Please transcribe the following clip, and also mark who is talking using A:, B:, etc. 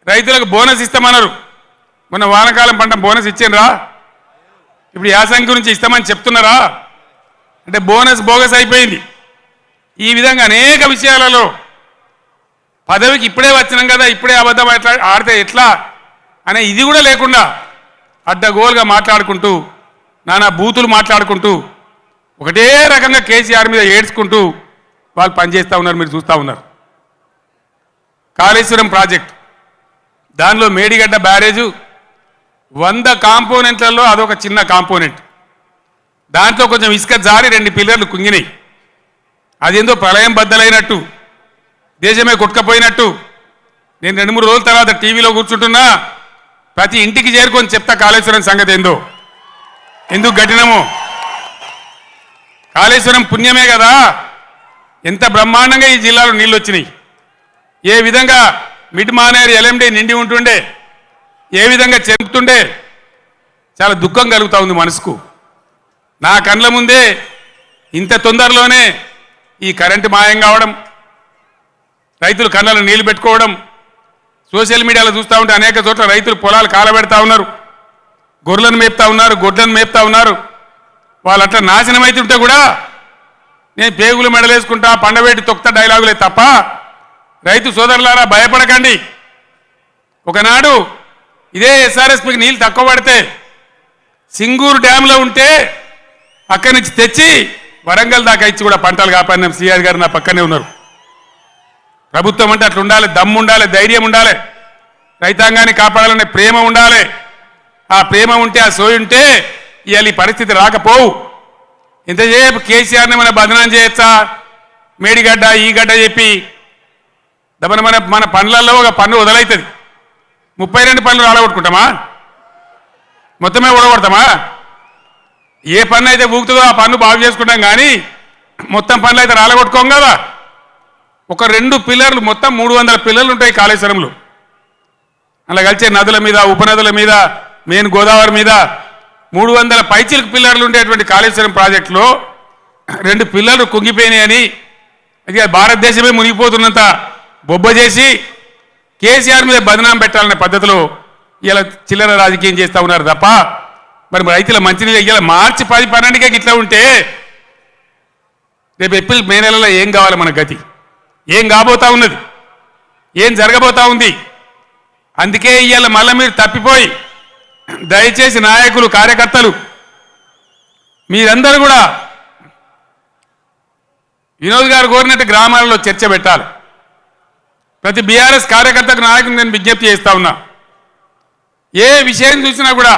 A: రైతులకు బోనస్ ఇస్తామన్నారు. మొన్న వానకాలం పంట బోనస్ ఇచ్చిండ్రా? ఇప్పుడు యాసంగి గురించి ఇస్తామని చెప్తున్నారా? అంటే బోనస్ బోగస్ అయిపోయింది. ఈ విధంగా అనేక విషయాలలో పదవికి ఇప్పుడే వచ్చినాం కదా, ఇప్పుడే అబద్ధం ఆడితే ఎట్లా అనే ఇది కూడా లేకుండా అడ్డగోలుగా మాట్లాడుకుంటూ, నానా బూతులు మాట్లాడుకుంటూ, ఒకటే రకంగా కేసీఆర్ మీద ఏడ్చుకుంటూ వాళ్ళు పనిచేస్తూ ఉన్నారు. మీరు చూస్తూ ఉన్నారు. కాళేశ్వరం ప్రాజెక్ట్, దానిలో మేడిగడ్డ బ్యారేజు 100 కాంపోనెంట్లలో అదొక చిన్న కాంపోనెంట్. దాంట్లో కొంచెం ఇసుక జారి 2 పిల్లర్లు కుంగినాయి. అదేందో ప్రళయం బద్దలైనట్టు, దేశమే కొట్టుకపోయినట్టు. నేను 2-3 రోజుల తర్వాత టీవీలో కూర్చుంటున్నా, ప్రతి ఇంటికి చేరుకొని చెప్తా కాళేశ్వరం సంగతి ఏందో, ఎందుకు కట్టినామో. కాళేశ్వరం పుణ్యమే కదా ఎంత బ్రహ్మాండంగా ఈ జిల్లాలో నీళ్ళు వచ్చినాయి. ఏ విధంగా మిడ్ మానేరు ఎల్ఎండి నిండి ఉంటుండే, ఏ విధంగా చెంపుతుండే. చాలా దుఃఖం కలుగుతూ ఉంది మనసుకు. నా కండ్ల ముందే ఇంత తొందరలోనే ఈ కరెంటు మాయం కావడం, రైతులు కళ్ళలో నీళ్లు పెట్టుకోవడం, సోషల్ మీడియాలో చూస్తూ ఉంటే అనేక చోట్ల రైతులు పొలాలు కాలబెడతా ఉన్నారు, గొర్రెలను మేపుతా ఉన్నారు, గొడ్లను మేపుతా ఉన్నారు. వాళ్ళు అట్లా నాశనం అవుతుంటే కూడా నేను పేగులు మెడలేసుకుంటా, పండబెట్టి తొక్త డైలాగులే తప్ప, రైతు సోదరులారా భయపడకండి. ఒకనాడు ఇదే ఎస్ఆర్ఎస్పికి నీళ్ళు తక్కువ పడితే సింగూరు డ్యాంలో ఉంటే అక్కడి నుంచి తెచ్చి వరంగల్ దాకా ఇచ్చి కూడా పంటలు కాపాడినాం. సిఆర్ గారు నా పక్కనే ఉన్నారు. ప్రభుత్వం అంటే అట్లా ఉండాలి, దమ్ము ఉండాలి, ధైర్యం ఉండాలి, రైతాంగాన్ని కాపాడాలనే ప్రేమ ఉండాలి. ఆ ప్రేమ ఉంటే, ఆ సోయి ఉంటే ఇవాళ ఈ పరిస్థితి రాకపోవు. ఇంతసేపు కేసీఆర్ని మన బదనాం చేయొచ్చా, మేడిగడ్డ ఈ గడ్డ చెప్పి మన పనులలో ఒక పన్ను వదలవుతుంది. 32 పనులు రాలగొట్టుకుంటామా? మొత్తమే ఊడగొడతామా? ఏ పన్ను అయితే ఊగుతుందో ఆ పన్ను బాగు చేసుకుంటాం, కానీ మొత్తం పనులు అయితే రాలగొట్టుకోం కదా. ఒక 2 పిల్లర్లు, మొత్తం 300 పిల్లర్లు ఉంటాయి కాళేశ్వరంలో. అలా కలిసే నదుల మీద, ఉపనదుల మీద, మెయిన్ గోదావరి మీద 300 పైచిలకు పిల్లర్లు ఉండేటువంటి కాళేశ్వరం ప్రాజెక్టులో 2 పిల్లర్లు కుంగిపోయినాయని, అది భారతదేశమే మునిగిపోతున్నంత బొబ్బ చేసి కేసీఆర్ మీద బదనాం పెట్టాలనే పద్ధతిలో ఇలా చిల్లర రాజకీయం చేస్తూ ఉన్నారు తప్ప, మరి రైతుల మంచినీళ్ళు ఇవాళ మార్చి 10-12కే ఇట్లా ఉంటే రేపు ఏప్రిల్ మే నెలలో ఏం కావాలి మన గతి? ఏం కాబోతా ఉన్నది? ఏం జరగబోతా ఉంది? అందుకే ఇవాళ మళ్ళీ మీరు తప్పిపోయి, దయచేసి నాయకులు, కార్యకర్తలు మీరందరూ కూడా వినోద్ గారు కోరినట్టు గ్రామాలలో చర్చ పెట్టాలి. ప్రతి బీఆర్ఎస్ కార్యకర్తకు, నాయకులు నేను విజ్ఞప్తి చేస్తా ఉన్నా, ఏ విషయం చూసినా కూడా